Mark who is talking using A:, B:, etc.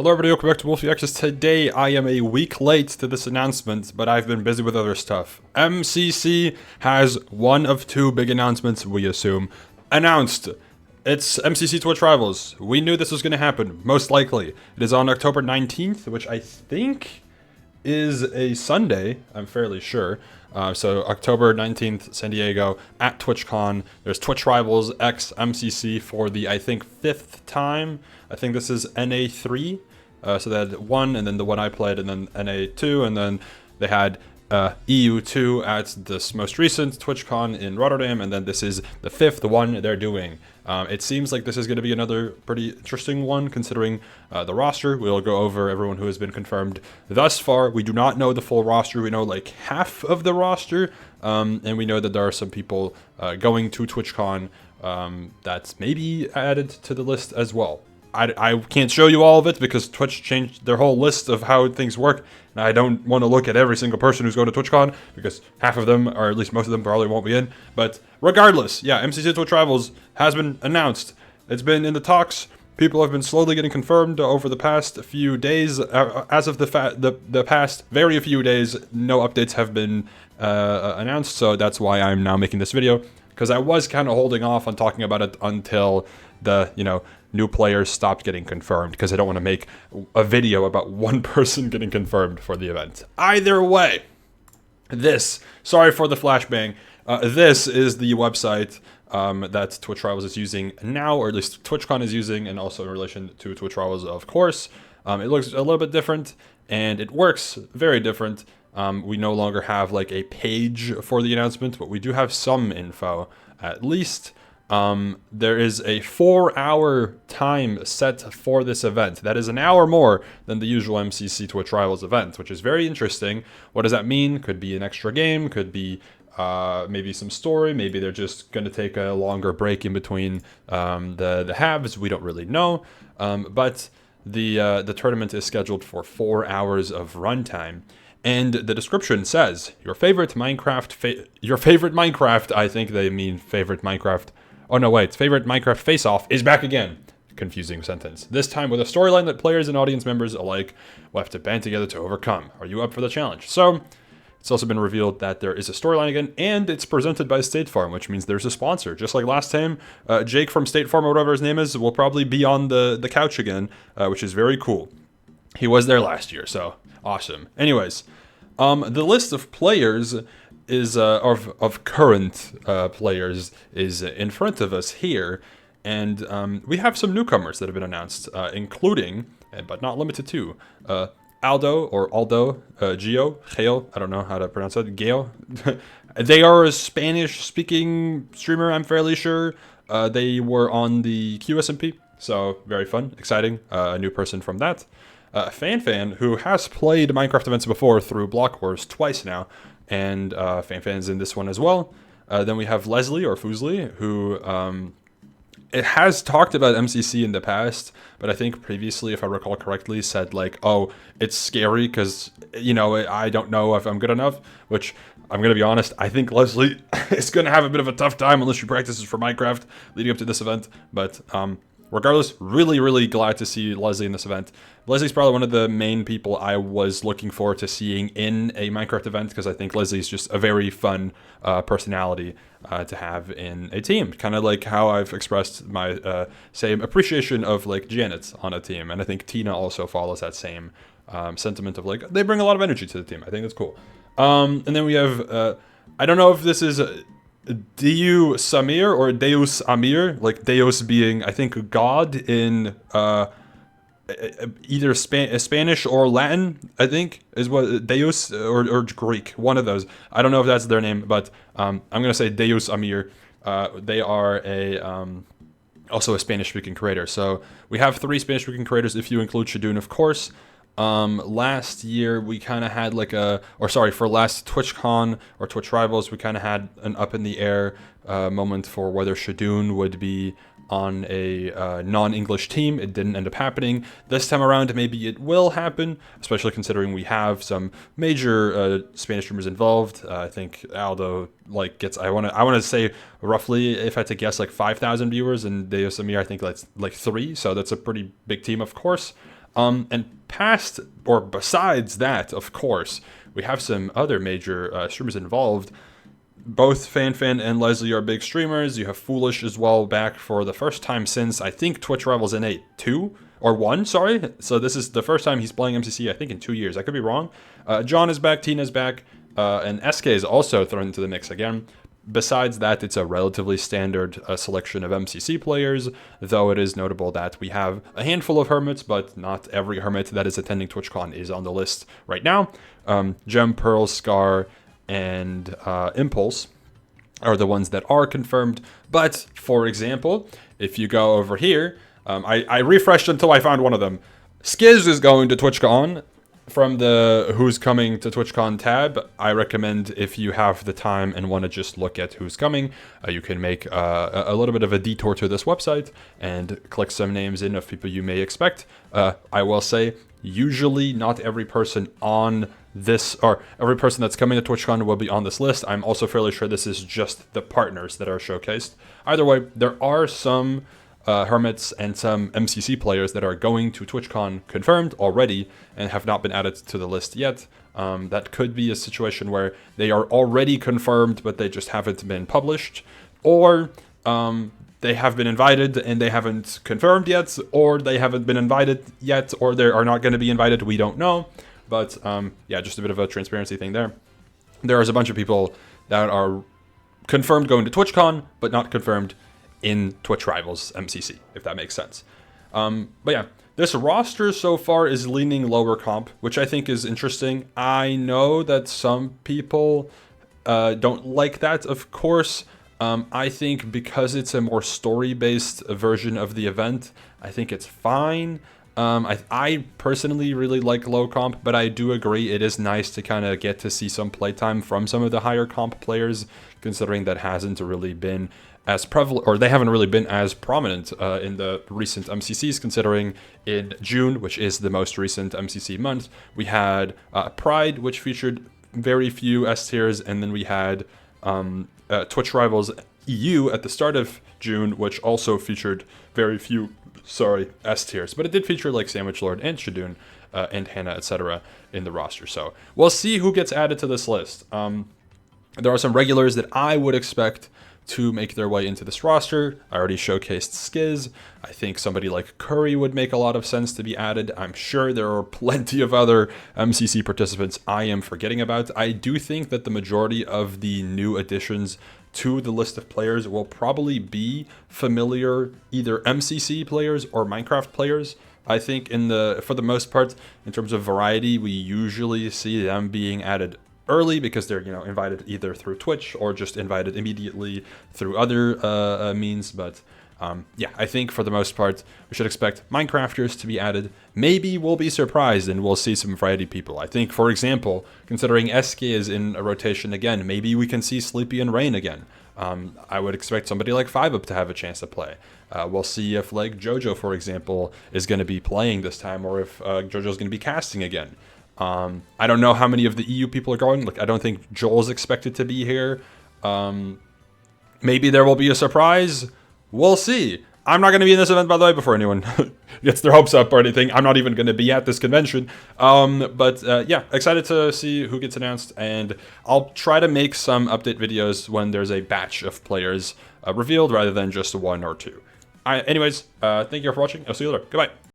A: Hello everybody, welcome back to Wolfeei. Today I am a week late to this announcement, but I've been busy with other stuff. MCC has one of two big announcements, we assume, announced. It's MCC Twitch Rivals. We knew this was going to happen, most likely. It is on October 19th, which I think is a Sunday, I'm fairly sure. So October 19th, San Diego, at TwitchCon. There's Twitch Rivals x MCC for the, I think, 5th time. I think this is NA3. So they had one, and then the one I played, and then NA2, and then they had EU2 at this most recent TwitchCon in Rotterdam, and then this is the 5th one they're doing. It seems like this is going to be another pretty interesting one, considering the roster. We'll go over everyone who has been confirmed thus far. We do not know the full roster. We know like half of the roster, and we know that there are some people going to TwitchCon that's maybe added to the list as well. I can't show you all of it because Twitch changed their whole list of how things work, and I don't want to look at every single person who's going to TwitchCon because half of them, or at least most of them, probably won't be in. But regardless, yeah, MCC Twitch Rivals has been announced. It's been in the talks. People have been slowly getting confirmed over the past few days. As of the past very few days, no updates have been announced, so that's why I'm now making this video, because I was kind of holding off on talking about it until the, new players stopped getting confirmed, because I don't want to make a video about one person getting confirmed for the event. Either way, sorry for the flashbang, this is the website that Twitch Rivals is using now, or at least TwitchCon is using, and also in relation to Twitch Rivals, of course. It looks a little bit different, and it works very different. We no longer have like a page for the announcement, but we do have some info, at least. There is a 4-hour time set for this event. That is an hour more than the usual MCC Twitch Rivals event, which is very interesting. What does that mean? Could be an extra game, could be maybe some story, maybe they're just going to take a longer break in between the halves. We don't really know, but the tournament is scheduled for 4 hours of runtime. And the description says, your favorite Minecraft, I think they mean favorite Minecraft. Oh no, wait, favorite Minecraft face-off is back again. Confusing sentence. This time with a storyline that players and audience members alike will have to band together to overcome. Are you up for the challenge? So, it's also been revealed that there is a storyline again, and it's presented by State Farm, which means there's a sponsor. Just like last time, Jake from State Farm, or whatever his name is, will probably be on the couch again, which is very cool. He was there last year, so awesome. Anyways, the list of players is of current players is in front of us here, and we have some newcomers that have been announced, including, but not limited to, Aldo, Geo, I don't know how to pronounce that, Geo. They are a Spanish-speaking streamer, I'm fairly sure. They were on the QSMP, so very fun, exciting, a new person from that. Fan, who has played Minecraft events before through Block Wars twice now, and Fan's in this one as well. Then we have Leslie, or Foosley, who it has talked about MCC in the past, but I think previously, if I recall correctly, said like, oh, it's scary because, I don't know if I'm good enough, which I'm going to be honest, I think Leslie is going to have a bit of a tough time unless she practices for Minecraft leading up to this event, but regardless, really glad to see Leslie in this event. Leslie's probably one of the main people I was looking forward to seeing in a Minecraft event, because I think Leslie's just a very fun personality to have in a team. Kind of like how I've expressed my same appreciation of like Janet on a team. And I think Tina also follows that same sentiment of like, they bring a lot of energy to the team. I think that's cool. And then we have, I don't know if this is Diu Samir or Deus Amir, like Deus being, I think, God in either Spanish or Latin, I think, is what Deus, or Greek, one of those. I don't know if that's their name, but I'm going to say Deus Amir. They are also a Spanish-speaking creator. So we have 3 Spanish-speaking creators, if you include Shadoon, of course. Last year we kind of had like for last TwitchCon or Twitch Rivals, we kind of had an up in the air moment for whether Shadoon would be on a non-English team. It didn't end up happening. This time around, maybe it will happen, especially considering we have some major Spanish streamers involved. I think Aldo gets, I want to say roughly, if I had to guess, like 5,000 viewers, and Deus Amir, I think that's like 3, so that's a pretty big team, of course. And past, or besides that, of course, we have some other major streamers involved. Both FanFan and Leslie are big streamers. You have Foolish as well, back for the first time since, I think, Twitch Rivals NA 2 or 1, sorry. So this is the first time he's playing MCC, I think, in 2 years. I could be wrong. John is back, Tina's back, and SK is also thrown into the mix again. Besides that, it's a relatively standard selection of MCC players, though it is notable that we have a handful of Hermits, but not every Hermit that is attending TwitchCon is on the list right now. Gem, Pearl, Scar, and Impulse are the ones that are confirmed. But, for example, if you go over here, I refreshed until I found one of them. Skiz is going to TwitchCon. From the Who's Coming to TwitchCon tab, I recommend, if you have the time and want to just look at who's coming, you can make a little bit of a detour to this website and click some names in of people you may expect. I will say, usually not every person on this, or every person that's coming to TwitchCon will be on this list. I'm also fairly sure this is just the partners that are showcased. Either way, there are some Hermits and some MCC players that are going to TwitchCon confirmed already and have not been added to the list yet. That could be a situation where they are already confirmed, but they just haven't been published, or they have been invited and they haven't confirmed yet, or they haven't been invited yet, or they are not going to be invited. We don't know. But yeah, just a bit of a transparency thing there. There is a bunch of people that are confirmed going to TwitchCon, but not confirmed in Twitch Rivals MCC, if that makes sense. But yeah, this roster so far is leaning lower comp, which I think is interesting. I know that some people don't like that, of course. I think because it's a more story-based version of the event, I think it's fine. I personally really like low comp, but I do agree it is nice to kind of get to see some playtime from some of the higher comp players, considering that hasn't really been as prevalent, or they haven't really been as prominent in the recent MCCs, considering in June, which is the most recent MCC month, we had Pride, which featured very few S tiers, and then we had Twitch Rivals EU at the start of June, which also featured very few, S tiers, but it did feature like Sandwich Lord and Shadoon and Hannah, etc. in the roster. So we'll see who gets added to this list. There are some regulars that I would expect to make their way into this roster. I already showcased Skiz. I think somebody like Curry would make a lot of sense to be added. I'm sure there are plenty of other MCC participants I am forgetting about. I do think that the majority of the new additions to the list of players will probably be familiar either MCC players or Minecraft players. I think for the most part, in terms of variety, we usually see them being added early because they're invited either through Twitch or just invited immediately through other means. But yeah, I think for the most part we should expect Minecrafters to be added. Maybe we'll be surprised and we'll see some variety people. I think, for example, considering SK is in a rotation again, maybe we can see Sleepy and Rain again. I would expect somebody like 5UP to have a chance to play. We'll see if like Jojo, for example, is going to be playing this time, or if Jojo's going to be casting again. I don't know how many of the EU people are going. Like, I don't think Joel's expected to be here. Maybe there will be a surprise. We'll see. I'm not going to be in this event, by the way, before anyone gets their hopes up or anything. I'm not even going to be at this convention. But yeah, excited to see who gets announced. And I'll try to make some update videos when there's a batch of players revealed rather than just one or two. Anyways, thank you for watching. I'll see you later. Goodbye.